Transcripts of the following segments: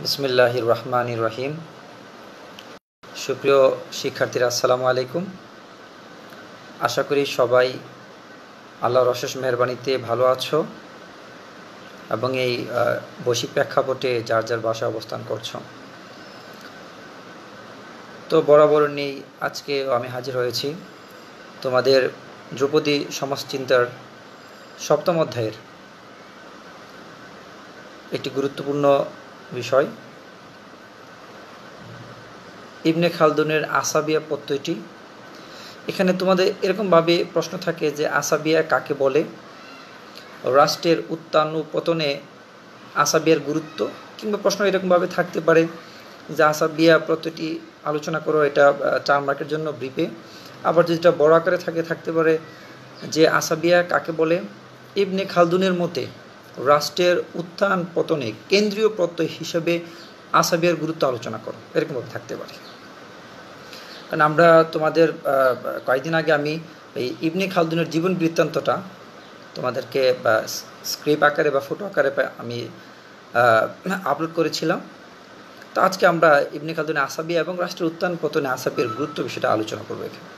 বিসমিল্লাহির রহমানির রহিম। সুপ্রিয় শিক্ষার্থীরা, আসসালামু আলাইকুম। আশা করি সবাই আল্লাহর অশেষ মেহেরবানিতে ভালো আছো এবং এই বৈশ্বিক প্রেক্ষাপটে যার যার বাসায় অবস্থান করছো। তো বরাবর নেই, আজকে আমি হাজির হয়েছি তোমাদের ধ্রুপদী সমাজচিন্তার সপ্তম অধ্যায়ের একটি গুরুত্বপূর্ণ বিষয়, ইবনে খালদুনের আসাবিয়া প্রত্যয়টি। এখানে তোমাদের এরকমভাবে প্রশ্ন থাকে যে আসাবিয়া কাকে বলে, রাষ্ট্রের উত্থান ও পতনে আসাবিয়ার গুরুত্ব, কিংবা প্রশ্ন এরকমভাবে থাকতে পারে যে আসাবিয়া প্রত্যয়টি আলোচনা করো, এটা 4 মার্কের জন্য ব্রিফে। আবার যেটা বড় আকারে থাকতে পারে যে আসাবিয়া কাকে বলে, ইবনে খালদুনের মতে রাষ্ট্রের উত্থান পতনে কেন্দ্রীয় প্রত্যয় হিসেবে আসাবিয়ার গুরুত্ব আলোচনা করো, এরকমভাবে থাকতে পারে। কারণ আমরা তোমাদের কয়েকদিন আগে আমি এই ইবনে খালদুনের জীবন বৃত্তান্তটা তোমাদেরকে স্ক্রিপ্ট আকারে বা ফটো আকারে আমি আপলোড করেছিলাম। তো আজকে আমরা ইবনে খালদুনের আসাবিয়া এবং রাষ্ট্রের উত্থান পতনে আসাবিয়ার গুরুত্ব বিষয়টা আলোচনা করবো এখানে।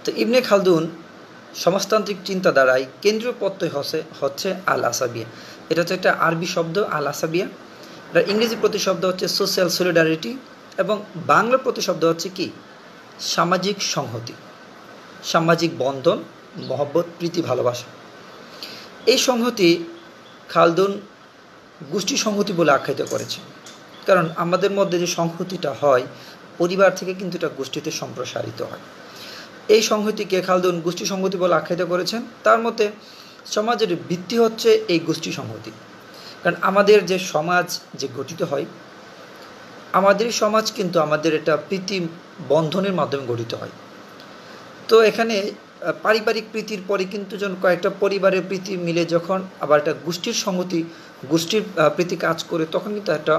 তো ইবনে খালদুন সমাজতান্ত্রিক চিন্তাধারায় কেন্দ্রীয় প্রত্যয় হচ্ছে আল আসাবিয়া। এটা হচ্ছে একটা আরবি শব্দ, আল আসাবিয়া। এটা ইংরেজি প্রতিশব্দ হচ্ছে সোশ্যাল সলিডারিটি, এবং বাংলা প্রতিশব্দ হচ্ছে কি, সামাজিক সংহতি, সামাজিক বন্ধন, মহব্বত, প্রীতি, ভালোবাসা। এই সংহতি খালদুন গোষ্ঠী সংহতি বলে আখ্যায়িত করেছে। কারণ আমাদের মধ্যে যে সংহতিটা হয় পরিবার থেকে কিন্তু এটা গোষ্ঠীতে সম্প্রসারিত হয়। এই সংহতিকে খালদুন গোষ্ঠী সংহতি বলে আখ্যায়িত করেছেন। তার মতে সমাজের ভিত্তি হচ্ছে এই গোষ্ঠী সংহতি। কারণ আমাদের যে সমাজ যে গঠিত হয়, আমাদের সমাজ কিন্তু আমাদের একটা প্রীতি বন্ধনের মাধ্যমে গঠিত হয়। তো এখানে পারিবারিক প্রীতির পরে কিন্তু যখন কয়েকটা পরিবারের প্রীতি মিলে যখন আবার একটা গোষ্ঠীর সংহতি, গোষ্ঠীর প্রীতি কাজ করে, তখন কিন্তু একটা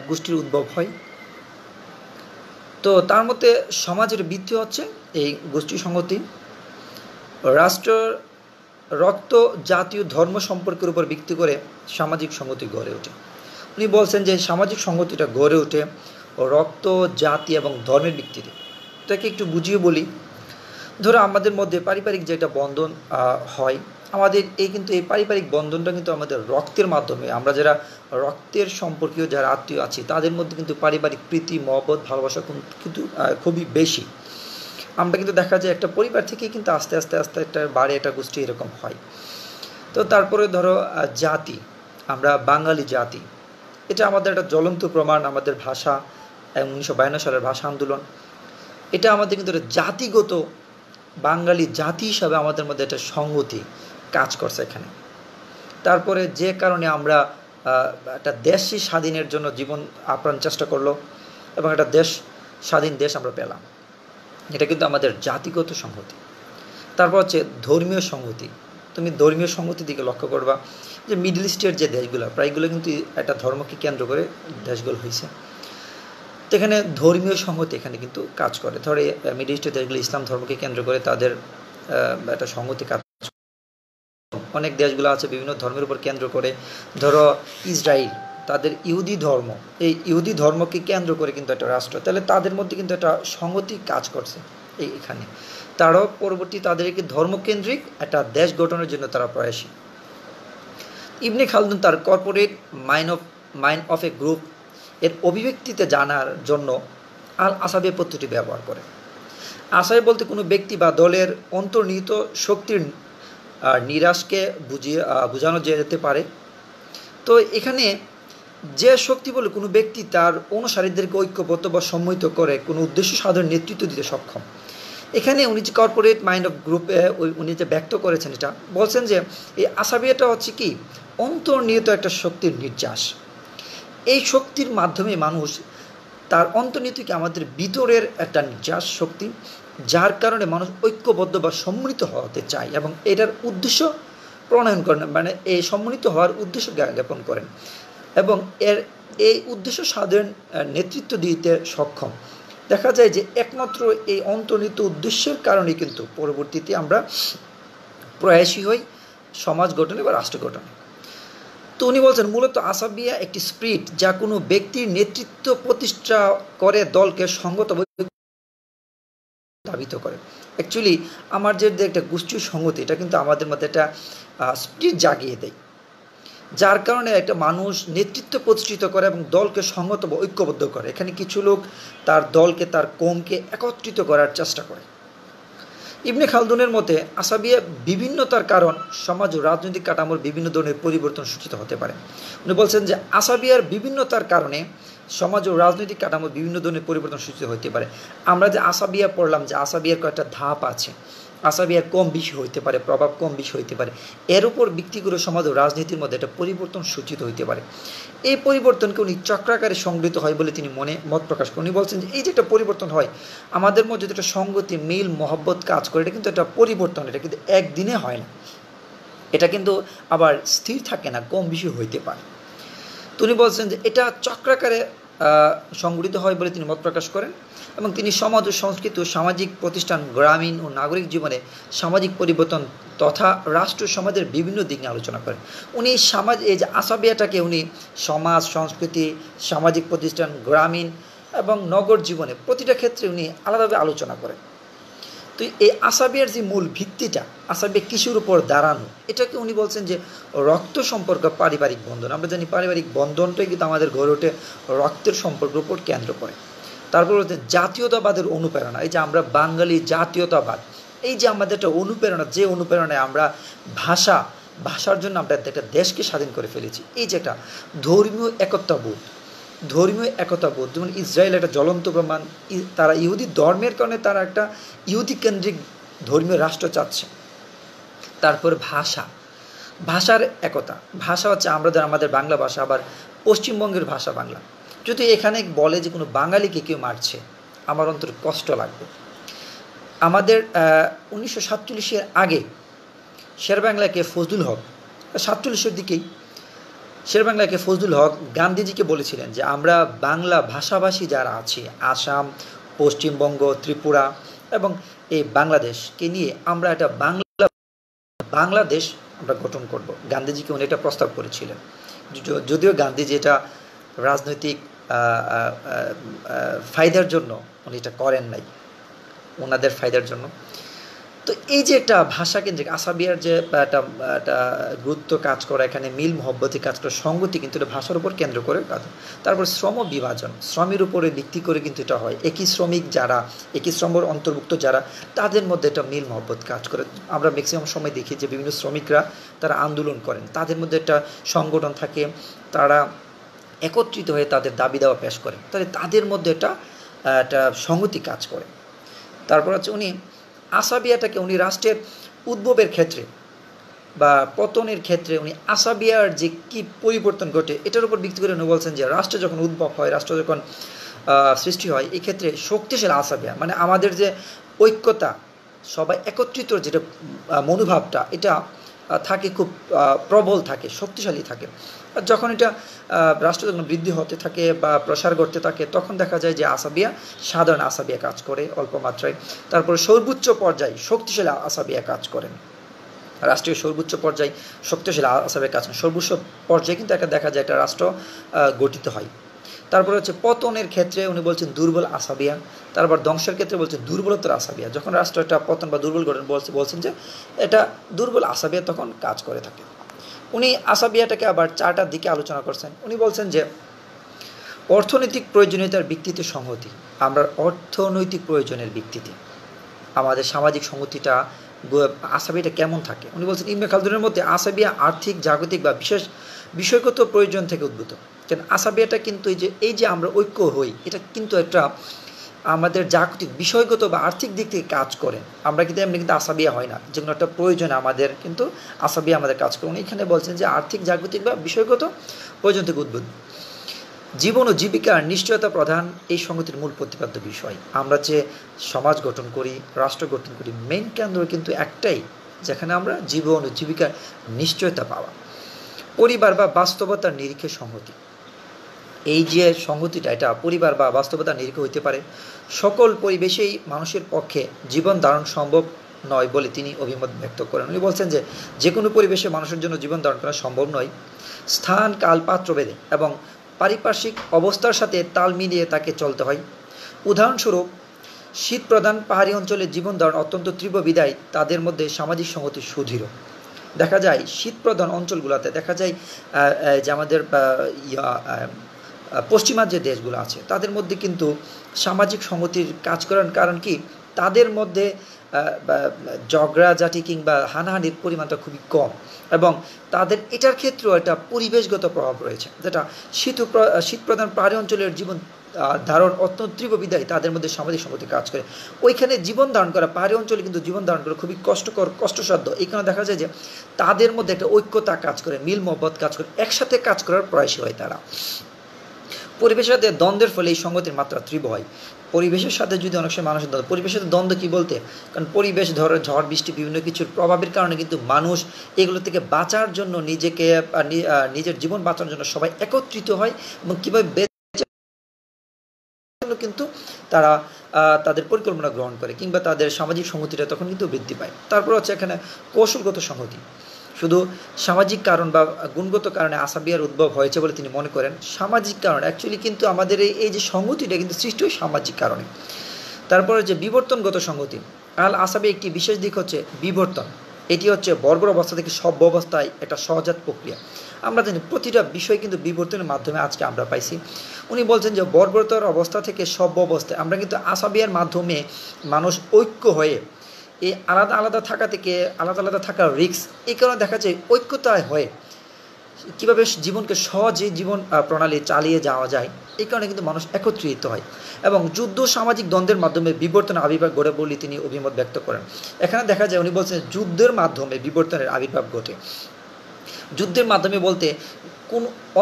গোষ্ঠীর উদ্ভব হয়। তো তার মতে সমাজের ভিত্তি হচ্ছে এই গোষ্ঠী সংহতি। রাষ্ট্র, রক্ত, জাতীয়, ধর্ম সম্পর্কের উপর ভিত্তি করে সামাজিক সংহতি গড়ে ওঠে। উনি বলছেন যে সামাজিক সংহতিটা গড়ে ওঠে রক্ত, জাতি এবং ধর্মের ভিত্তিতে। এটাকে একটু বুঝিয়ে বলি। ধরো আমাদের মধ্যে পারিবারিক যে একটা বন্ধন হয়, আমাদের কিন্তু এই পারিবারিক বন্ধনটা কিন্তু আমাদের রক্তের মাধ্যমে, আমরা যারা রক্তের সম্পর্কীয় যারা আত্মীয় আছি তাদের মধ্যে কিন্তু পারিবারিক প্রীতি, মহব্বত, ভালোবাসা কিন্তু খুবই বেশি। আমরা কিন্তু দেখা যায় একটা পরিবার থেকেই কিন্তু আস্তে আস্তে একটা বাড়ি, একটা গোষ্ঠী এরকম হয়। তো তারপরে ধরো জাতি, আমরা বাঙালি জাতি, এটা আমাদের একটা জ্বলন্ত প্রমাণ। আমাদের ভাষা, 1952 সালের ভাষা আন্দোলন, এটা আমাদের কিন্তু একটা জাতিগত বাঙালি জাতি হিসাবে আমাদের মধ্যে একটা সংহতি কাজ করছে এখানে। তারপরে যে কারণে আমরা একটা দেশ স্বাধীনের জন্য জীবন আপ্রাণ চেষ্টা করলো এবং একটা স্বাধীন দেশ আমরা পেলাম, এটা কিন্তু আমাদের জাতিগত সংহতি। তারপর হচ্ছে ধর্মীয় সংহতি। তুমি ধর্মীয় সংহতির দিকে লক্ষ্য করবা যে মিডল ইস্টের যে দেশগুলো, প্রায়গুলো কিন্তু একটা ধর্মকে কেন্দ্র করে দেশগুলো হয়েছে। তো এখানে ধর্মীয় সংহতি এখানে কিন্তু কাজ করে। ধরো মিডল ইস্টের দেশগুলো ইসলাম ধর্মকে কেন্দ্র করে তাদের একটা সংহতি কাজ। অনেক দেশগুলো আছে বিভিন্ন ধর্মের উপর কেন্দ্র করে। ধরো ইসরায়েল, তাদের ইহুদি ধর্ম, এই ইহুদি ধর্মকে কেন্দ্র করে কিন্তু একটা রাষ্ট্র, তাহলে তাদের মধ্যে কিন্তু একটা সংহতি কাজ করছে এখানে। তারাও পরবর্তী তাদেরকে ধর্মকেন্দ্রিক একটা দেশ গঠনের জন্য তারা প্রয়াসী। ইবনে খালদুন তার corporate mind of A group এর অভিব্যক্তিতে জানার জন্য আল আসাবিয়া পদ্ধতি ব্যবহার করে। আসাবি বলতে কোনো ব্যক্তি বা দলের অন্তর্নিহিত শক্তির নিরাশকে বোঝানো যেতে পারে। তো এখানে যে শক্তি বলে কোনো ব্যক্তি তার অনুসারীদেরকে ঐক্যবদ্ধ বা সম্মিলিত করে কোনো উদ্দেশ্য সাধন নেতৃত্ব দিতে সক্ষম। এখানে উনি যে কর্পোরেট মাইন্ড অফ গ্রুপে উনি যে ব্যক্ত করেছেন, এটা বলছেন যে এই আসাবিয়াটা হচ্ছে কি, অন্তর্নিহিত একটা শক্তির নির্যাস। এই শক্তির মাধ্যমে মানুষ তার অন্তর্নিহিত কি আমাদের ভিতরের একটা নির্যাস শক্তি, যার কারণে মানুষ ঐক্যবদ্ধ বা সম্মিলিত হতে চায় এবং এটার উদ্দেশ্য প্রণয়ন করেন, মানে এই সম্মিলিত হওয়ার উদ্দেশ্য জ্ঞাপন করেন এবং এই উদ্দেশ্য সাধন নেতৃত্ব দিতে সক্ষম। দেখা যায় যে একমাত্র এই অন্তর্নিহিত উদ্দেশ্যের কারণে কিন্তু পরবর্তীতে আমরা প্রয়াসী হই সমাজ গঠনে বা রাষ্ট্র গঠনে। তো উনি বলছেন মূলত আসাবিয়া একটি স্পিরিট যা কোনো ব্যক্তির নেতৃত্ব প্রতিষ্ঠা করে দলকে সঙ্গত ধাবিত করে। অ্যাকচুয়ালি আমার যে একটা গোষ্ঠীর সংগতি, এটা কিন্তু আমাদের মধ্যে একটা স্পিরিট জাগিয়ে দেয়, যার কারণে একটা মানুষ নেতৃত্ব প্রতিষ্ঠিত করে এবং দলকে সংহত বা ঐক্যবদ্ধ করে। এখানে কিছু লোক তার দলকে, তার কওমকে একত্রিত করার চেষ্টা করে। ইবনে খালদুনের মতে আসাবিয়া বিভিন্নতার কারণ সমাজ ও রাজনৈতিক কাঠামোর বিভিন্ন ধরনের পরিবর্তন সূচিত হতে পারে। উনি বলছেন যে আসাবিয়ার বিভিন্নতার কারণে সমাজ ও রাজনৈতিক কাঠামোর বিভিন্ন ধরনের পরিবর্তন সূচিত হতে পারে। আমরা যে আসাবিয়া পড়লাম, যে আসাবিয়ার কয়েকটা ধাপ আছে, আসাবিয়ার কম বেশি হইতে পারে, প্রভাব কম বেশি হইতে পারে, এর উপর ভিত্তি করে সমাজ ও রাজনীতির মধ্যে একটা পরিবর্তন সূচিত হইতে পারে। এই পরিবর্তনকে উনি চক্রাকারে সংগৃহীত হয় বলে তিনি মত প্রকাশ করেন। উনি বলছেন যে এই যে একটা পরিবর্তন হয় আমাদের মধ্যে, যেটা সংগতি, মিল, মহব্বত কাজ করে, এটা কিন্তু একটা পরিবর্তন, এটা কিন্তু একদিনে হয় না, এটা কিন্তু আবার স্থির থাকে না, কম বেশি হইতে পারে। তো উনি বলছেন যে এটা চক্রাকারে সংগঠিত হয় বলে তিনি মত প্রকাশ করেন এবং তিনি সমাজ ও সংস্কৃতি ও সামাজিক প্রতিষ্ঠান, গ্রামীণ ও নাগরিক জীবনে সামাজিক পরিবর্তন তথা রাষ্ট্র সমাজের বিভিন্ন দিক নিয়ে আলোচনা করেন। উনি এই যে আসাবিয়াটাকে উনি সমাজ, সংস্কৃতি, সামাজিক প্রতিষ্ঠান, গ্রামীণ এবং নগর জীবনে প্রতিটা ক্ষেত্রে উনি আলাদাভাবে আলোচনা করেন। তো এই আসাবিয়ার যে মূল ভিত্তিটা, আসাবিয়া কিসের উপর দাঁড়ানো, এটাকে উনি বলছেন যে রক্ত সম্পর্ক, পারিবারিক বন্ধন। আমরা জানি পারিবারিক বন্ধনটাই কিন্তু আমাদের গড়ে ওঠে রক্তের সম্পর্কের উপর কেন্দ্র করে। তারপর হচ্ছে জাতীয়তাবাদের অনুপ্রেরণা। এই যে আমরা বাঙালি জাতীয়তাবাদ, এই যে আমাদের একটা অনুপ্রেরণা, যে অনুপ্রেরণায় আমরা ভাষার জন্য আমরা একটা দেশকে স্বাধীন করে ফেলেছি। এই যে একটা ধর্মীয় একতাবোধ, যেমন ইসরায়েল একটা জ্বলন্ত প্রমাণ। তারা ইহুদি ধর্মের কারণে তারা একটা ইহুদি কেন্দ্রিক ধর্মীয় রাষ্ট্র চাচ্ছে। তারপর ভাষার একতা। ভাষা হচ্ছে আমাদের বাংলা ভাষা, আবার পশ্চিমবঙ্গের ভাষা বাংলা। যদি এখানে বলে যে কোনো বাঙালিকে কেউ মারছে, আমার অন্তর কষ্ট লাগবে। আমাদের 1947-এর আগে শেরবাংলাকে ফজলুল হক, 47-এর দিকেই শেরবাংলাকে ফজলুল হক গান্ধীজিকে বলেছিলেন যে আমরা বাংলা ভাষাভাষী যারা আছি, আসাম, পশ্চিমবঙ্গ, ত্রিপুরা এবং এই বাংলাদেশকে নিয়ে আমরা একটা বাংলাদেশ আমরা গঠন করব। গান্ধীজিকে উনি একটা প্রস্তাব করেছিলেন। যদিও গান্ধীজি এটা রাজনৈতিক ফায়দার জন্য উনি এটা করেন নাই, ওনাদের ফায়দার জন্য। তো এই যে একটা ভাষা কেন্দ্রিক আসাবিয়ার যে একটা গুরুত্ব কাজ করে, এখানে মিল মহব্বতি কাজ করে, সংগতি কিন্তু এটা ভাষার উপর কেন্দ্র করে কাজ। তারপর শ্রম বিভাজন, শ্রমের উপরে ভিত্তি করে কিন্তু এটা হয়। একই শ্রমের অন্তর্ভুক্ত যারা, তাদের মধ্যে একটা মিল মহব্বত কাজ করে। আমরা ম্যাক্সিমাম সময় দেখি যে বিভিন্ন শ্রমিকরা তারা আন্দোলন করেন, তাদের মধ্যে একটা সংগঠন থাকে, তারা একত্রিত হয়ে তাদের দাবি দাওয়া পেশ করেন, তাহলে তাদের মধ্যে একটা সংগতি কাজ করে। তারপর হচ্ছে উনি আসাবিয়াটাকে উনি রাষ্ট্রের উদ্ভবের ক্ষেত্রে বা পতনের ক্ষেত্রে উনি আসাবিয়ার যে কি পরিবর্তন ঘটে এটার উপর ভিত্তি করে উনি বলছেন যে রাষ্ট্র যখন উদ্ভব হয়, রাষ্ট্র যখন সৃষ্টি হয়, এই ক্ষেত্রে শক্তিশালী আসাবিয়া মানে আমাদের যে ঐক্যতা, সবাই একত্রিত যেটা মনোভাবটা, এটা থাকে, খুব প্রবল থাকে, শক্তিশালী থাকে। আর যখন এটা রাষ্ট্র যখন বৃদ্ধি হতে থাকে বা প্রসার করতে থাকে, তখন দেখা যায় যে সাধারণ আসাবিয়া কাজ করে অল্প মাত্রায়। তারপরে সর্বোচ্চ পর্যায়ে শক্তিশালী আসাবিয়া কাজ করেন, রাষ্ট্রীয় সর্বোচ্চ পর্যায়ে শক্তিশালী আসাবিয়া কাজ করেন। সর্বোচ্চ পর্যায়ে কিন্তু দেখা যায় একটা রাষ্ট্র গঠিত হয়। তারপরে হচ্ছে পতনের ক্ষেত্রে উনি বলছেন দুর্বল আসাবিয়া, তারপর ধ্বংসের ক্ষেত্রে বলছেন দুর্বলতার আসাবিয়া। যখন রাষ্ট্রটা পতন বা দুর্বল গঠন বলছেন যে এটা দুর্বল আসাবিয়া তখন কাজ করে থাকে। উনি আসাবিয়াটাকে আবার 4টা দিকে আলোচনা করছেন। উনি বলছেন যে অর্থনৈতিক প্রয়োজনীয়তার ভিত্তিতে সংহতি, আমরা অর্থনৈতিক প্রয়োজনের ভিত্তিতে আমাদের সামাজিক সংহতিটা, আসাবিয়াটা কেমন থাকে। উনি বলছেন ইবনে খালদুনের মধ্যে আসাবিয়া আর্থিক, জাগতিক বা বিষয়গত প্রয়োজন থেকে উদ্ভূত। কেন আসাবিয়াটা কিন্তু এই যে আমরা ঐক্য হই, এটা কিন্তু একটা আমাদের জাগতিক, বিষয়গত বা আর্থিক দিক থেকে কাজ করে। আমরা কিন্তু এমনি কিন্তু আসাবিয়া হয় না, যে কোনো একটা প্রয়োজন আমাদের কিন্তু আসাবিয়া আমাদের কাজ করে। উনি এখানে বলছেন যে আর্থিক, জাগতিক বা বিষয়গত প্রয়োজন থেকে উদ্ভূত। জীবন ও জীবিকার নিশ্চয়তা প্রধান এই সংগতির মূল প্রতিপাদ্য বিষয়। আমরা যে সমাজ গঠন করি, রাষ্ট্র গঠন করি, মেইন কেন্দ্র কিন্তু একটাই, যেখানে আমরা জীবন ও জীবিকার নিশ্চয়তা পাওয়া। পরিবার বা বাস্তবতার নিরিখে সংহতি, এই যে সংহতিটা, এটা পরিবার বা বাস্তবতার নিরিখে হইতে পারে। সকল পরিবেশেই মানুষের পক্ষে জীবন ধারণ সম্ভব নয় বলে তিনি অভিমত ব্যক্ত করেন। উনি বলছেন যে কোনো পরিবেশে মানুষের জন্য জীবন ধারণ করা সম্ভব নয়। স্থান, কাল, পাত্রভেদে এবং পারিপার্শ্বিক অবস্থার সাথে তাল মিলিয়ে তাকে চলতে হয়। উদাহরণস্বরূপ, শীত প্রধান পাহাড়ি অঞ্চলে জীবন ধারণ অত্যন্ত তীব্র বিদায় তাদের মধ্যে সামাজিক সংহতি সুদৃঢ়। দেখা যায় শীত প্রধান অঞ্চলগুলোতে দেখা যায় যে আমাদের পশ্চিমা যে দেশগুলো আছে তাদের মধ্যে কিন্তু সামাজিক সংহতির কাজ করার কারণ কি, তাদের মধ্যে ঝগড়াঝাটি কিংবা হানাহানির পরিমাণটা খুবই কম এবং তাদের এটার ক্ষেত্রেও একটা পরিবেশগত প্রভাব রয়েছে, যেটা শীত প্রধান পাহাড়ি অঞ্চলের জীবন ধারণ অত্যন্ত তীব্র বিদায় তাদের মধ্যে সামাজিক সংহতি কাজ করে। ওইখানে জীবন ধারণ করা, পাহাড়ি অঞ্চলে কিন্তু জীবন ধারণ করা খুবই কষ্টসাধ্য। এই কারণে দেখা যায় যে তাদের মধ্যে একটা ঐক্যতা কাজ করে, মিল মহব্বত কাজ করে, একসাথে কাজ করার প্রয়াসী হয় তারা। পরিবেশের সাথে দ্বন্দ্বের ফলে এই সংগতির মাত্রা তীব্র হয়। পরিবেশের সাথে যদি অনেক সময় মানুষের দ্বন্দ্ব, পরিবেশের সাথে দ্বন্দ্ব কী বলতে, কারণ পরিবেশ ধরো ঝড় বৃষ্টি বিভিন্ন কিছুর প্রভাবের কারণে কিন্তু মানুষ এগুলো থেকে বাঁচার জন্য নিজেকে নিজের জীবন বাঁচানোর জন্য সবাই একত্রিত হয় এবং কীভাবে কিন্তু তারা তাদের পরিকল্পনা গ্রহণ করে কিংবা তাদের সামাজিক সংহতিটা তখন কিন্তু বৃদ্ধি পায়। তারপর হচ্ছে এখানে কৌশলগত সংহতি। শুধু সামাজিক কারণ বা গুণগত কারণে আসাবিয়ার উদ্ভব হয়েছে বলে তিনি মনে করেন। সামাজিক কারণ অ্যাকচুয়ালি কিন্তু আমাদের এই যে সংহতিটা কিন্তু সৃষ্টি হয় সামাজিক কারণে। তারপরে যে বিবর্তনগত সংহতি, আল আসাবি একটি বিশেষ দিক হচ্ছে বিবর্তন। এটি হচ্ছে বর্বর অবস্থা থেকে সভ্য অবস্থায় একটা সহজাত প্রক্রিয়া। আমরা জানি প্রতিটা বিষয় কিন্তু বিবর্তনের মাধ্যমে আজকে আমরা পাইছি। উনি বলছেন যে বর্বরতার অবস্থা থেকে সভ্য অবস্থায় আমরা কিন্তু আসাবিয়ার মাধ্যমে মানুষ ঐক্য হয়ে এই আলাদা আলাদা থাকা থেকে আলাদা আলাদা থাকার রিস্ক, এই কারণে দেখা যায় ঐক্যতায় হয়ে কীভাবে জীবনকে সহজে জীবন প্রণালী চালিয়ে যাওয়া যায়, এই কারণে কিন্তু মানুষ একত্রিত হয় এবং যুদ্ধ সামাজিক দ্বন্দ্বের মাধ্যমে বিবর্তনের আবির্ভাব ঘটে বলে তিনি অভিমত ব্যক্ত করেন। এখানে দেখা যায় উনি বলছেন যুদ্ধের মাধ্যমে বিবর্তনের আবির্ভাব ঘটে। যুদ্ধের মাধ্যমে বলতে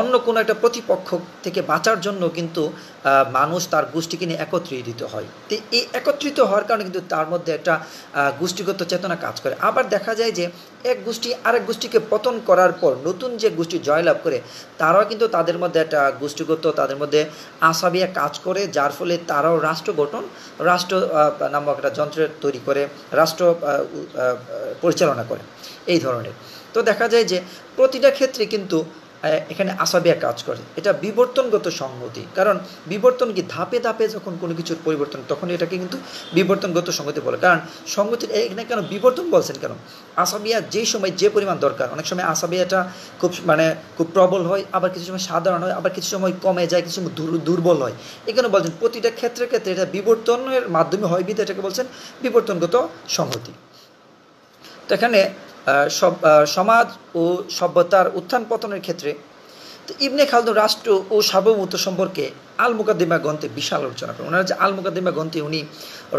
অন্য কোনো একটা প্রতিপক্ষ থেকে বাঁচার জন্য কিন্তু মানুষ তার গোষ্ঠীকে নিয়ে একত্রিত হয়। তো এই একত্রিত হওয়ার কারণে কিন্তু তার মধ্যে একটা গোষ্ঠীগত চেতনা কাজ করে। আবার দেখা যায় যে এক গোষ্ঠী আরেক গোষ্ঠীকে পতন করার পর নতুন যে গোষ্ঠী জয়লাভ করে তারাও কিন্তু তাদের মধ্যে একটা গোষ্ঠীগত তাদের মধ্যে আসাবিয়া কাজ করে, যার ফলে তারাও রাষ্ট্র নামক একটা যন্ত্রের তৈরি করে রাষ্ট্র পরিচালনা করে এই ধরনের। তো দেখা যায় যে প্রতিটা ক্ষেত্রে কিন্তু এখানে আসাবিয়া কাজ করে। এটা বিবর্তনগত সংহতি, কারণ বিবর্তন কি ধাপে ধাপে যখন কোনো কিছুর পরিবর্তন তখন এটাকে কিন্তু বিবর্তনগত সংহতি বলে। কারণ সংহতির এখানে কেন বিবর্তন বলছেন, কেন আসাবিয়া যেই সময় যে পরিমাণ দরকার, অনেক সময় আসাবিয়াটা খুব প্রবল হয়, আবার কিছু সময় সাধারণ হয়, আবার কিছু সময় কমে যায়, কিছু সময় দুর্বল হয়। এখানে বলছেন প্রতিটা ক্ষেত্রে এটা বিবর্তনের মাধ্যমে হয় বিধে এটাকে বলছেন বিবর্তনগত সংহতি। তো এখানে সমাজ ও সভ্যতার উত্থান পতনের ক্ষেত্রে তো ইবনে খালদুন রাষ্ট্র ও সার্বভৌমত্ব সম্পর্কে আল মুকাদ্দিমা গ্রন্থে বিশাল আলোচনা করেন। ওনার যে আল মুকাদ্দিমা গ্রন্থে উনি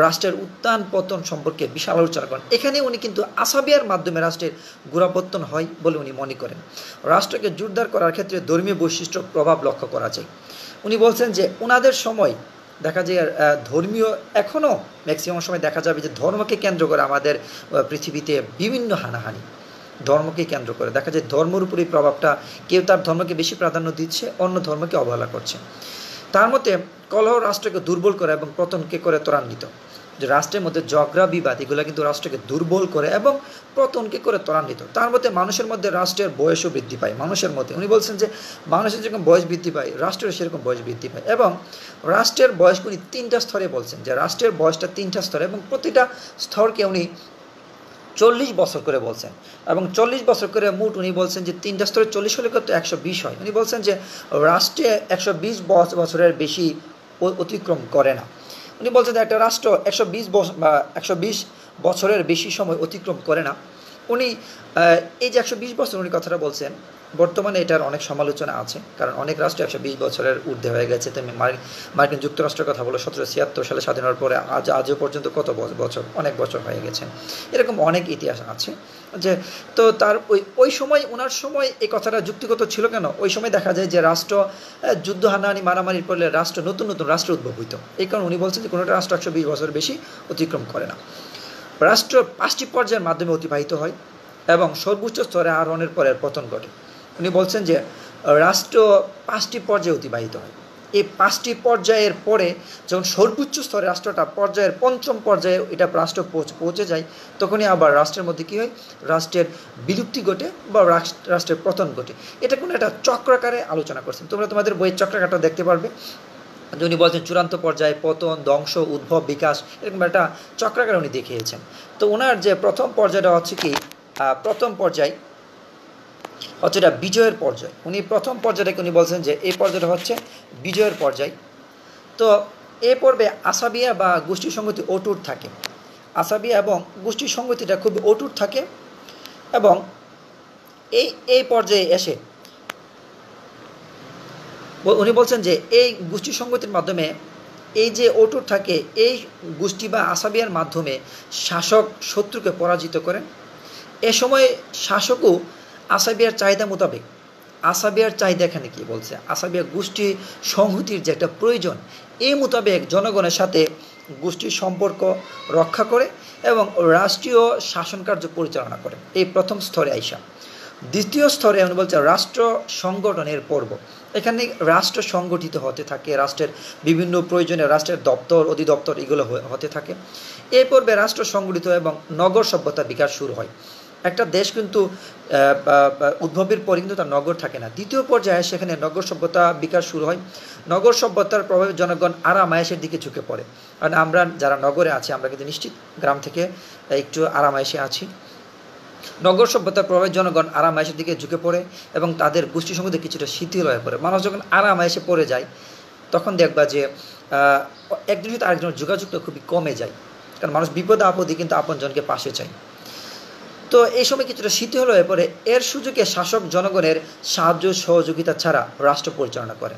রাষ্ট্রের উত্থান পতন সম্পর্কে বিশাল আলোচনা করেন। এখানে উনি কিন্তু আসাবিয়ার মাধ্যমে রাষ্ট্রের গোড়াপত্তন হয় বলে উনি মনে করেন। রাষ্ট্রকে জোরদার করার ক্ষেত্রে ধর্মীয় বৈশিষ্ট্য প্রভাব লক্ষ্য করা যায়। উনি বলছেন যে ওনাদের সময় দেখা যায় ধর্মীয় এখনও ম্যাক্সিমাম সময় দেখা যাবে যে ধর্মকে কেন্দ্র করে আমাদের পৃথিবীতে বিভিন্ন হানাহানি ধর্মকে কেন্দ্র করে দেখা যায় ধর্মের উপরে প্রভাবটা, কেউ তার ধর্মকে বেশি প্রাধান্য দিচ্ছে, অন্য ধর্মকে অবহেলা করছে। তার মতে কলহ রাষ্ট্রকে দুর্বল করে এবং পতনকে করে ত্বরান্বিত। যে রাষ্ট্রের মধ্যে ঝগড়া বিবাদ এগুলো কিন্তু রাষ্ট্রকে দুর্বল করে এবং পতনকে করে ত্বরান্বিত। তার মধ্যে মানুষের মধ্যে রাষ্ট্রের বয়সও বৃদ্ধি পায়। মানুষের মধ্যে উনি বলছেন যে মানুষের যেরকম বয়স বৃদ্ধি পায় রাষ্ট্রের সেরকম বয়স বৃদ্ধি পায় এবং রাষ্ট্রের বয়সকে উনি 3টা স্তরে বলছেন, যে রাষ্ট্রের বয়সটা 3টা স্তরে এবং প্রতিটা স্তরকে উনি 40 বছর করে বলছেন এবং 40 বছর করে মোট উনি বলছেন যে 3টা স্তরে 40 হলে কত 120 হয়। উনি বলছেন যে রাষ্ট্রে 120 বছরের বেশি অতিক্রম করে না। উনি বলছেন যে একটা রাষ্ট্র 120 বছরের বেশি সময় অতিক্রম করে না। উনি এই যে 120 বছর উনি কথাটা বলছেন, বর্তমানে এটার অনেক সমালোচনা আছে, কারণ অনেক রাষ্ট্র 120 বছরের ঊর্ধ্বে হয়ে গেছে। তেমনি মার্কিন যুক্তরাষ্ট্রের কথা বলো 1776 সালে স্বাধীন হওয়ার পরে আজও পর্যন্ত কত বছর, অনেক বছর হয়ে গেছে। এরকম অনেক ইতিহাস আছে যে তো তার ওই সময় ওনার সময় এই কথাটা যুক্তিগত ছিল কেন, ওই সময় দেখা যায় যে রাষ্ট্র যুদ্ধ হানাহানি মারামারির পরে রাষ্ট্র নতুন রাষ্ট্র উদ্ভব হইতো। এই কারণে উনি বলছেন যে কোনোটা রাষ্ট্র 120 বছরের বেশি অতিক্রম করে না। রাষ্ট্র 5টি পর্যায়ের মাধ্যমে অতিবাহিত হয় এবং সর্বোচ্চ স্তরে আরোহণের পরে পতন ঘটে। উনি বলছেন যে রাষ্ট্র 5টি পর্যায়ে অতিবাহিত হয়। এই 5টি পর্যায়ের পরে যখন সর্বোচ্চ স্তরে রাষ্ট্রটা পর্যায়ের 5ম পর্যায়ে এটা রাষ্ট্র পৌঁছে যায়, তখনই আবার রাষ্ট্রের মধ্যে কী হয়, রাষ্ট্রের বিলুপ্তি ঘটে বা রাষ্ট্রের পতন ঘটে। এটা কোনো একটা চক্রাকারে আলোচনা করছেন, তোমরা তোমাদের বইয়ের চক্রাকারটা দেখতে পারবে। উনি বলছেন চূড়ান্ত পর্যায়ে পতন, ধ্বংস, উদ্ভব, বিকাশ, এরকম একটা চক্রাকার উনি দেখিয়েছেন। তো ওনার যে প্রথম পর্যায়টা হচ্ছে কি, প্রথম পর্যায় হচ্ছে এটা বিজয়ের পর্যায়। উনি প্রথম পর্যায়টাকে উনি বলছেন যে এই পর্যায়টা হচ্ছে বিজয়ের পর্যায়। তো এই পর্বে আসাবিয়া বা গোষ্ঠী সংগতি অটুট থাকে, আসাবিয়া এবং গোষ্ঠী সংগতিটা খুব অটুট থাকে। এবং এই পর্যায়ে এসে উনি বলছেন যে এই গোষ্ঠী সংগতির মাধ্যমে এই যে অটুট থাকে, এই গোষ্ঠী বা আসাবিয়ার মাধ্যমে শাসক শত্রুকে পরাজিত করেন। এ সময় শাসকও আসাবিয়ার চাহিদা মোতাবেক, আসাবিয়ার চাহিদা এখানে কি বলছে, আসাবিয়া গোষ্ঠী সংহতির যে একটা প্রয়োজন, এই মোতাবেক জনগণের সাথে গোষ্ঠীর সম্পর্ক রক্ষা করে এবং রাষ্ট্রীয় শাসন কার্য পরিচালনা করে। এই প্রথম স্তরে আইসা দ্বিতীয় স্তরে উনি বলছে রাষ্ট্র সংগঠনের পর্ব। এখানে রাষ্ট্র সংগঠিত হতে থাকে, রাষ্ট্রের বিভিন্ন প্রয়োজনে রাষ্ট্রের দপ্তর, অধিদপ্তর এগুলো হতে থাকে। এই পর্বে রাষ্ট্র সংগঠিত এবং নগর সভ্যতা বিকাশ শুরু হয়। একটা দেশ কিন্তু উদ্ভবের পরে কিন্তু তার নগর থাকে না। দ্বিতীয় পর্যায়ে সেখানে নগর সভ্যতা বিকাশ শুরু হয়। নগর সভ্যতার প্রভাবে জনগণ আরাম আয়েশের দিকে ঝুঁকে পড়ে। কারণ আমরা যারা নগরে আছি, আমরা কিন্তু নিশ্চিত গ্রাম থেকে একটু আরাম আয়েশে আছি। নগর সভ্যতার প্রভাবে জনগণ আরাম আয়েশের দিকে ঝুঁকে পড়ে এবং তাদের গোষ্ঠী সংগতি কিছুটা শিথিল হয়ে পড়ে। মানুষ যখন আরাম আয়েশে পড়ে যায়, তখন দেখবা যে একজনের সাথে আরেকজনের যোগাযোগটা খুবই কমে যায়, কারণ মানুষ বিপদে আপদে কিন্তু আপনজনকে পাশে চায়। তো এই সময় কিছুটা শিথিল হয়ে পড়ে। এর সুযোগে শাসক জনগণের সাহায্য সহযোগিতা ছাড়া রাষ্ট্র পরিচালনা করে।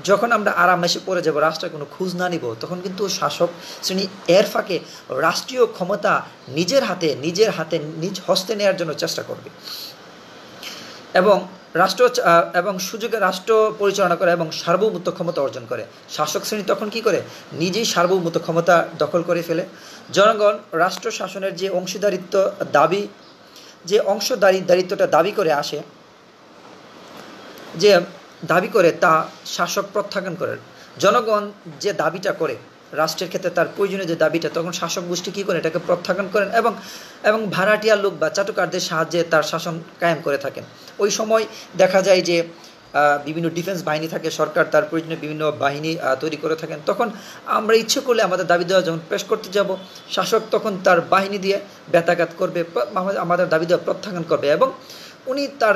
যখন আমরা আরামেসে পড়ে যাব, রাষ্ট্রের কোনো খোঁজ না নিব, তখন কিন্তু শাসক শ্রেণী এর ফাঁকে রাষ্ট্রীয় ক্ষমতা নিজের নিজ হস্তে নেওয়ার জন্য চেষ্টা করবে এবং সুযোগে রাষ্ট্র পরিচালনা করে এবং সার্বভৌমত্ব ক্ষমতা অর্জন করে। শাসক শ্রেণী তখন কি করে, নিজেই সার্বভৌমত্ব ক্ষমতা দখল করে ফেলে। জনগণ রাষ্ট্র শাসনের যে অংশীদারিত্ব দাবি, যে অংশদারিত্বটা দাবি করে আসে, যে দাবি করে তা শাসক প্রত্যাখ্যান করেন। জনগণ যে দাবিটা করে রাষ্ট্রের ক্ষেত্রে, তার প্রয়োজনীয় যে দাবিটা, তখন শাসক গোষ্ঠী কী করে, এটাকে প্রত্যাখ্যান করেন এবং ভাড়াটিয়া লোক বা চাটুকারদের সাহায্যে তার শাসন কায়েম করে থাকেন। ওই সময় দেখা যায় যে বিভিন্ন ডিফেন্স বাহিনী থাকে, সরকার তার প্রয়োজনীয় বিভিন্ন বাহিনী তৈরি করে থাকেন। তখন আমরা ইচ্ছে করলে আমাদের দাবি দেওয়া যখন পেশ করতে যাব, শাসক তখন তার বাহিনী দিয়ে ব্যথাঘাত করবে, আমাদের দাবি দেওয়া প্রত্যাখ্যান করবে এবং উনি তার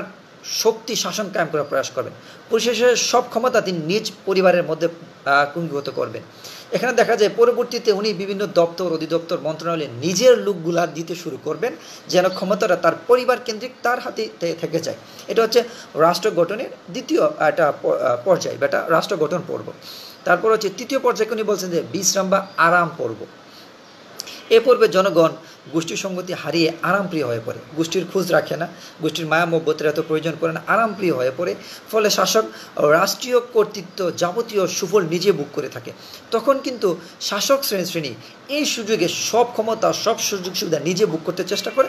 শক্তি শাসন কায়েম করার প্রয়াস করবেন। পরিশেষে সব ক্ষমতা তিনি নিজ পরিবারের মধ্যে কুঙ্গীভূত করবেন। এখানে দেখা যায় পরবর্তীতে উনি বিভিন্ন দপ্তর, অধিদপ্তর, মন্ত্রণালয়ে নিজের লোকগুলা দিতে শুরু করবেন, যেন ক্ষমতাটা তার পরিবার কেন্দ্রিক তার হাতে থেকে যায়। এটা হচ্ছে রাষ্ট্র গঠনের দ্বিতীয় একটা পর্যায় বা একটা রাষ্ট্র গঠন পর্ব। তারপর হচ্ছে তৃতীয় পর্যায়ে উনি বলছেন যে বিশ্রাম বা আরাম পর্ব। এ পর্বে জনগণ গোষ্ঠী সংগতি হারিয়ে আরামপ্রিয় হয়ে পড়ে, গোষ্ঠীর খোঁজ রাখে না, গোষ্ঠীর মায়া মহব্বতের এত প্রয়োজন করে না, আরামপ্রিয় হয়ে পড়ে। ফলে শাসক রাষ্ট্রীয় কর্তৃত্ব যাবতীয় সুফল নিজে ভোগ করে থাকে। তখন কিন্তু শাসক শ্রেণী এই সুযোগে সব ক্ষমতা, সব সুযোগ সুবিধা নিজে ভোগ করতে চেষ্টা করে।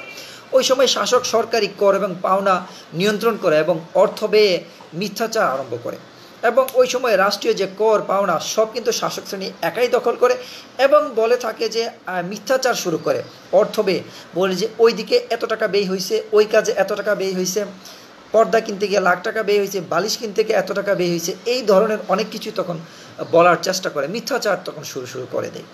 ওই সময় শাসক সরকারি কর এবং পাওনা নিয়ন্ত্রণ করে এবং অর্থ ব্যয়ে মিথ্যাচার আরম্ভ করে। এবং ওই সময় রাষ্ট্রীয় যে কর পাওনা সব কিন্তু শাসক শ্রেণী একাই দখল করে এবং বলে থাকে যে মিথ্যাচার শুরু করে। অর্থ ব্যয় বলে যে ওই দিকে এত টাকা ব্যয় হয়েছে, ওই কাজে এত টাকা ব্যয় হয়েছে, পর্দা কিনতে গিয়ে লাখ টাকা ব্যয় হয়েছে, বালিশ কিনতে গিয়ে এত টাকা ব্যয় হয়েছে, এই ধরনের অনেক কিছু তখন বলার চেষ্টা করে, মিথ্যাচার তখন শুরু করে দেয়।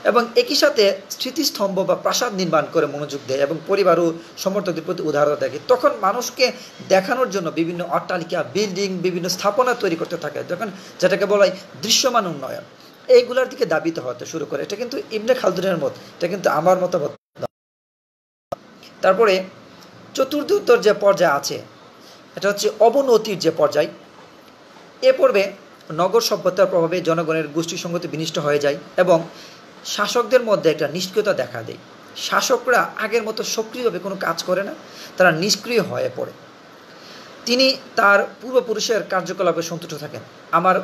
এবং একই সাথে স্মৃতিস্তম্ভ বা প্রাসাদ নির্মাণ করে মনোযোগ দেয় এবং পরিবার ও সমর্থকদের প্রতি উদাহরণ দেখে। তখন মানুষকে দেখানোর জন্য বিভিন্ন অট্টালিকা, বিল্ডিং, বিভিন্ন স্থাপনা তৈরি করতে থাকে, যখন যেটাকে বলা হয় দৃশ্যমান উন্নয়ন, এইগুলোর দিকে দাবিত হতে শুরু করে। এটা কিন্তু ইবনে খালদুনের মত, এটা কিন্তু আমার মতামত। তারপরে চতুর্থ যে পর্যায় আছে, এটা হচ্ছে অবনতির যে পর্যায়। এ পর্বে নগর সভ্যতার প্রভাবে জনগণের গোষ্ঠী সংগতি বিনষ্ট হয়ে যায় এবং শাসকদের মধ্যে একটা নিষ্ক্রিয়তা দেখা দেয়। শাসকরা আগের মতো সক্রিয়ভাবে কোনো কাজ করে না, তারা নিষ্ক্রিয় হয়ে পড়ে। তিনি তার পূর্বপুরুষের কার্যকলাপে সন্তুষ্ট থাকেন। আমার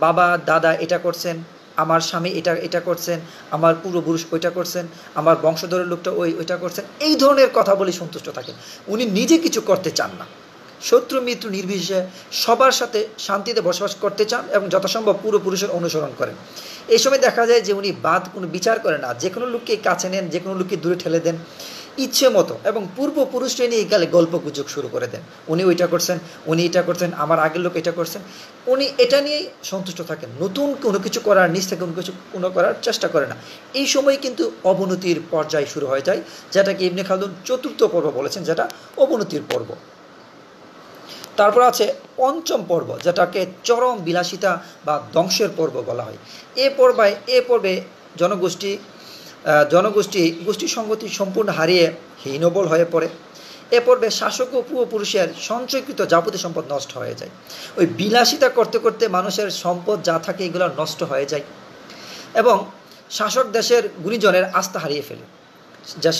বাবা দাদা এটা করছেন, আমার স্বামী এটা করছেন, আমার পূর্বপুরুষ ওইটা করছেন, আমার বংশধরের লোকটা ওইটা করছেন, এই ধরনের কথা বলে সন্তুষ্ট থাকেন। উনি নিজে কিছু করতে চান না। শত্রু মিত্র নির্বিশেষে সবার সাথে শান্তিতে বসবাস করতে চান এবং যথাসম্ভব পূর্বপুরুষের অনুসরণ করেন। এই সময় দেখা যায় যে উনি কোনো বিচার করেন না, যে কোনো লোককে কাছে নেন, যে কোনো লোককে দূরে ঠেলে দেন ইচ্ছে মতো, এবং পূর্বপুরুষরা নিয়ে গেলে গল্প গুজব শুরু করে দেন। উনি ওইটা করছেন, উনি এটা করছেন, আমার আগের লোক এটা করছেন, উনি এটা নিয়েই সন্তুষ্ট থাকেন। নতুন কোনো কিছু করার, নিজ থেকে কোনো করার চেষ্টা করে না। এই সময় কিন্তু অবনতির পর্যায় শুরু হয়ে যায়, যেটাকে ইবনে খালদুন চতুর্থ পর্ব বলেছেন, যেটা অবনতির পর্ব। তারপর আছে পঞ্চম পর্ব, যেটাকে চরম বিলাসিতা বা ধ্বংসের পর্ব বলা হয়। এ পর্বে গোষ্ঠী সংগতি সম্পূর্ণ হারিয়ে হীনবল হয়ে পড়ে। এ পর্বে শাসক ও পূর্বপুরুষের সঞ্চয়কৃত যাবতীয় সম্পদ নষ্ট হয়ে যায়। ওই বিলাসিতা করতে করতে মানুষের সম্পদ যা থাকে এগুলো নষ্ট হয়ে যায়, এবং শাসক দেশের গুণীজনের আস্থা হারিয়ে ফেলে।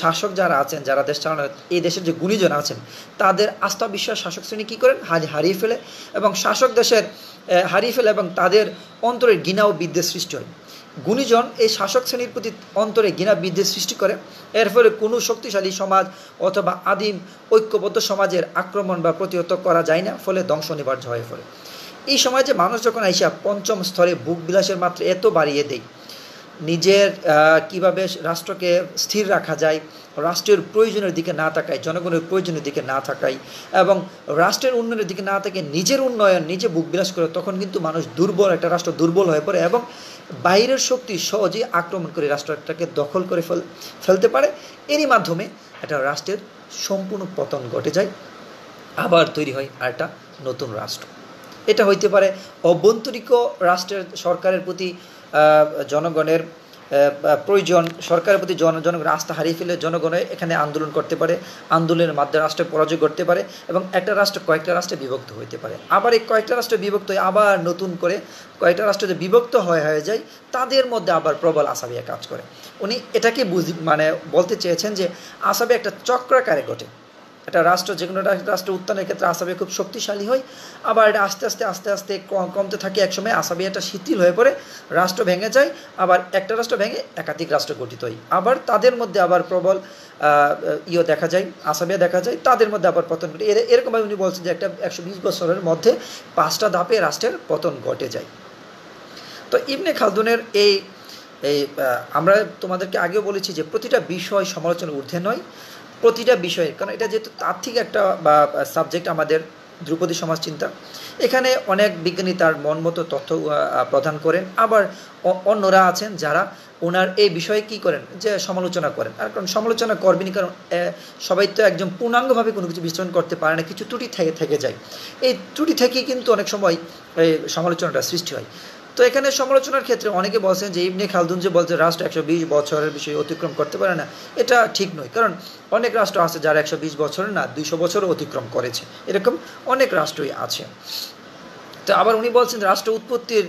শাসক যারা আছেন, যারা দেশ চালানো, এই দেশের যে গুণীজন আছেন, তাদের আস্থা বিশ্বাস শাসক শ্রেণী কী করেন, হারিয়ে ফেলে, এবং শাসক দেশের হারিয়ে ফেলে, এবং তাদের অন্তরের ঘৃণা ও বিদ্বেষ সৃষ্টি হয়। গুণীজন এই শাসক শ্রেণীর প্রতি অন্তরে ঘৃণা বিদ্বেষ সৃষ্টি করে। এর ফলে কোনো শক্তিশালী সমাজ অথবা আদিম ঐক্যবদ্ধ সমাজের আক্রমণ বা প্রতিহত করা যায় না, ফলে ধ্বংস অনিবার্য হয়ে পড়ে। এই সমাজে মানুষ যখন আইসা পঞ্চম স্তরে ভোগ বিলাসের মাত্রা এত বাড়িয়ে দেয়, নিজের কিভাবে রাষ্ট্রকে স্থির রাখা যায়, রাষ্ট্রের প্রয়োজনের দিকে না তাকায়, জনগণের প্রয়োজনের দিকে না তাকায়, এবং রাষ্ট্রের উন্নয়নের দিকে না তাকে নিজের উন্নয়ন নিজে বুক বিলাস করে, তখন কিন্তু মানুষ দুর্বল, একটা রাষ্ট্র দুর্বল হয়ে পড়ে, এবং বাইরের শক্তি সহজেই আক্রমণ করে রাষ্ট্রটাকে দখল করে ফেলতে পারে। এরই মাধ্যমে একটা রাষ্ট্রের সম্পূর্ণ পতন ঘটে যায়, আবার তৈরি হয় আরেকটা নতুন রাষ্ট্র। এটা হইতে পারে অভ্যন্তরীণ রাষ্ট্রের সরকারের প্রতি জনগণের প্রয়োজন, সরকারের প্রতি জনগণের আস্থা হারিয়ে ফেলে জনগণের এখানে আন্দোলন করতে পারে, আন্দোলনের মাধ্যমে রাষ্ট্রে পরাজয় করতে পারে, এবং একটা রাষ্ট্র কয়েকটা রাষ্ট্রে বিভক্ত হইতে পারে। আবার এই কয়েকটা রাষ্ট্রে বিভক্ত হয়ে আবার নতুন করে কয়েকটা রাষ্ট্র যে বিভক্ত হয়ে যায়, তাদের মধ্যে আবার প্রবল আসাবিয়া কাজ করে। উনি এটাকে বলতে চেয়েছেন যে আসাবি একটা চক্রাকারে ঘটে। একটা রাষ্ট্র, যে কোনো রাষ্ট্র উত্থানের ক্ষেত্রে আসাবিয়া খুব শক্তিশালী হয়, আবার এটা আস্তে আস্তে কমতে থাকে। একসময় আসাবিয়াটা শিথিল হয়ে পড়ে, রাষ্ট্র ভেঙে যায়, আবার একটা রাষ্ট্র ভেঙে একাধিক রাষ্ট্র গঠিত হয়, আবার তাদের মধ্যে আবার প্রবল দেখা যায়, আসাবিয়া দেখা যায়, তাদের মধ্যে আবার পতন ঘটে। এরকমভাবে উনি বলছেন যে একটা 120 বছরের মধ্যে 5টা ধাপে রাষ্ট্রের পতন ঘটে যায়। তো ইবনে খালদুনের এই আমরা তোমাদেরকে আগেও বলেছি যে প্রতিটা বিষয় সমালোচনার ঊর্ধ্বে নয়, প্রতিটা বিষয়ে, কারণ এটা যেহেতু তাত্ত্বিক একটা সাবজেক্ট আমাদের ধ্রুপদী সমাজচিন্তা, এখানে অনেক বিজ্ঞানী তার মন মতো তথ্য প্রদান করেন, আবার অন্যরা আছেন যারা ওনার এই বিষয়ে কী করেন, যে সমালোচনা করেন। আর কারণ সমালোচনা করবেনই, কারণ সবাই তো একদম পূর্ণাঙ্গভাবে কোনো কিছু বিশ্লেষণ করতে পারে না, কিছু ত্রুটি থেকে যায়। এই ত্রুটি থেকেই কিন্তু অনেক সময় এই সমালোচনাটা সৃষ্টি হয়। তো এখানে সমালোচনার ক্ষেত্রে অনেকে বলছেন যে ইবনে খালদুন যে বলছে রাষ্ট্র 120 বছরের বিষয়ে অতিক্রম করতে পারে না, এটা ঠিক নয়। কারণ অনেক রাষ্ট্র আছে যারা 120 বছরের না 200 বছরও অতিক্রম করেছে, এরকম অনেক রাষ্ট্রই আছে। তো আবার উনি বলছেন রাষ্ট্র উৎপত্তির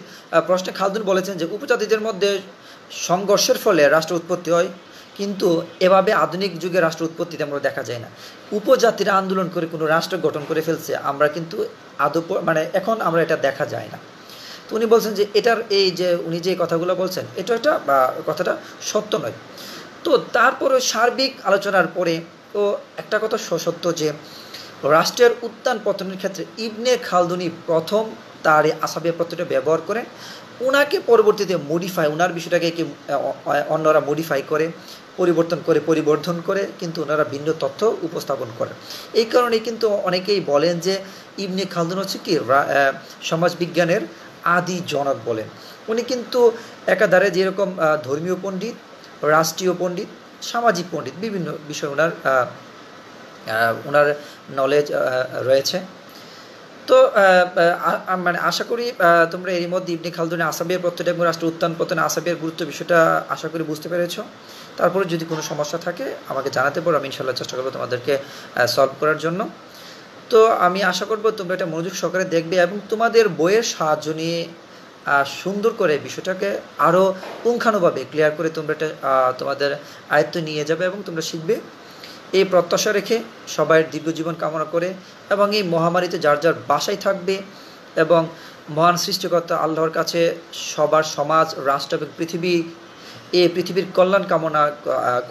প্রশ্নে খালদুন বলেছেন যে উপজাতিদের মধ্যে সংঘর্ষের ফলে রাষ্ট্র উৎপত্তি হয়, কিন্তু এভাবে আধুনিক যুগে রাষ্ট্র উৎপত্তি তেমন দেখা যায় না। উপজাতিরা আন্দোলন করে কোনো রাষ্ট্র গঠন করে ফেলছে, আমরা কিন্তু এখন আমরা এটা দেখা যায় না। তো উনি বলছেন যে এটার এই যে উনি যে কথাগুলো বলছেন এটা কথাটা সত্য নয়। তো তারপরে সার্বিক আলোচনার পরে তো একটা কথা সত্য যে রাষ্ট্রের উত্থান পতনের ক্ষেত্রে ইবনে খালদুনি প্রথম তার এই আসাবিয়া পত্রটা ব্যবহার করেন। ওনাকে পরবর্তীতে ওনার বিষয়টাকে অন্যরা মডিফাই করে, পরিবর্ধন করে, কিন্তু ওনারা ভিন্ন তথ্য উপস্থাপন করেন। এই কারণে কিন্তু অনেকেই বলেন যে ইবনে খালদুন হচ্ছে কি সমাজবিজ্ঞানের আদি জনক বলেন। উনি কিন্তু একাধারে যেরকম ধর্মীয় পণ্ডিত, রাষ্ট্রীয় পণ্ডিত, সামাজিক পণ্ডিত, বিভিন্ন বিষয় ওনার নলেজ রয়েছে। তো আশা করি তোমরা এরই মধ্যে ইবনে খালদুনের আসাবিয়া পত্রটা এবং রাষ্ট্র উত্থান পতনে আসাবিয়ার গুরুত্ব বিষয়টা আশা করি বুঝতে পেরেছ। তারপরে যদি কোনো সমস্যা থাকে আমাকে জানাতে পারো, আমি ইনশাল্লাহ চেষ্টা করবো তোমাদেরকে সলভ করার জন্য। তো আমি আশা করবো তোমরা এটা মনোযোগ সহকারে দেখবে এবং তোমাদের বইয়ের সাহায্য নিয়ে সুন্দর করে বিষয়টাকে আরও পুঙ্খানুভাবে ক্লিয়ার করে তোমরা এটা তোমাদের আয়ত্তে নিয়ে যাবে এবং তোমরা শিখবে। এই প্রত্যাশা রেখে সবাই দীর্ঘজীবন কামনা করে এবং এই মহামারীতে যার যার বাসায় থাকবে এবং মহান সৃষ্টিকর্তা আল্লাহর কাছে সবার সমাজ, রাষ্ট্র এবং পৃথিবী এই পৃথিবীর কল্যাণ কামনা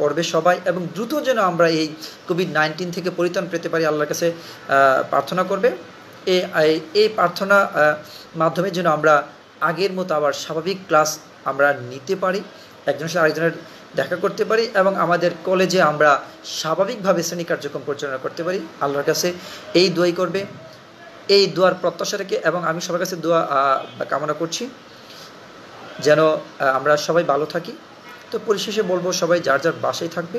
করবে সবাই, এবং দ্রুত যেন আমরা এই কোভিড-19 থেকে পরিত্রাণ পেতে পারি আল্লাহর কাছে প্রার্থনা করবে। এই প্রার্থনা মাধ্যমে যেন আমরা আগের মতো আবার স্বাভাবিক ক্লাস আমরা নিতে পারি, একজনের সাথে আরেকজনের দেখা করতে পারি, এবং আমাদের কলেজে আমরা স্বাভাবিকভাবে শ্রেণী কার্যক্রম পরিচালনা করতে পারি। আল্লাহর কাছে এই দোয়াই করবে, এই দোয়ার প্রত্যাশা রেখে, এবং আমি সবার কাছে দোয়া কামনা করছি যেন আমরা সবাই ভালো থাকি। তো পরিশেষে বলবো, সবাই যার যার বাসায় থাকবে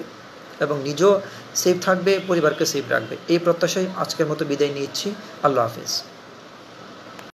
এবং নিজেও সেফ থাকবে, পরিবারকে সেফ রাখবে। এই প্রত্যাশায় আজকের মতো বিদায় নিচ্ছি। আল্লাহ হাফিজ।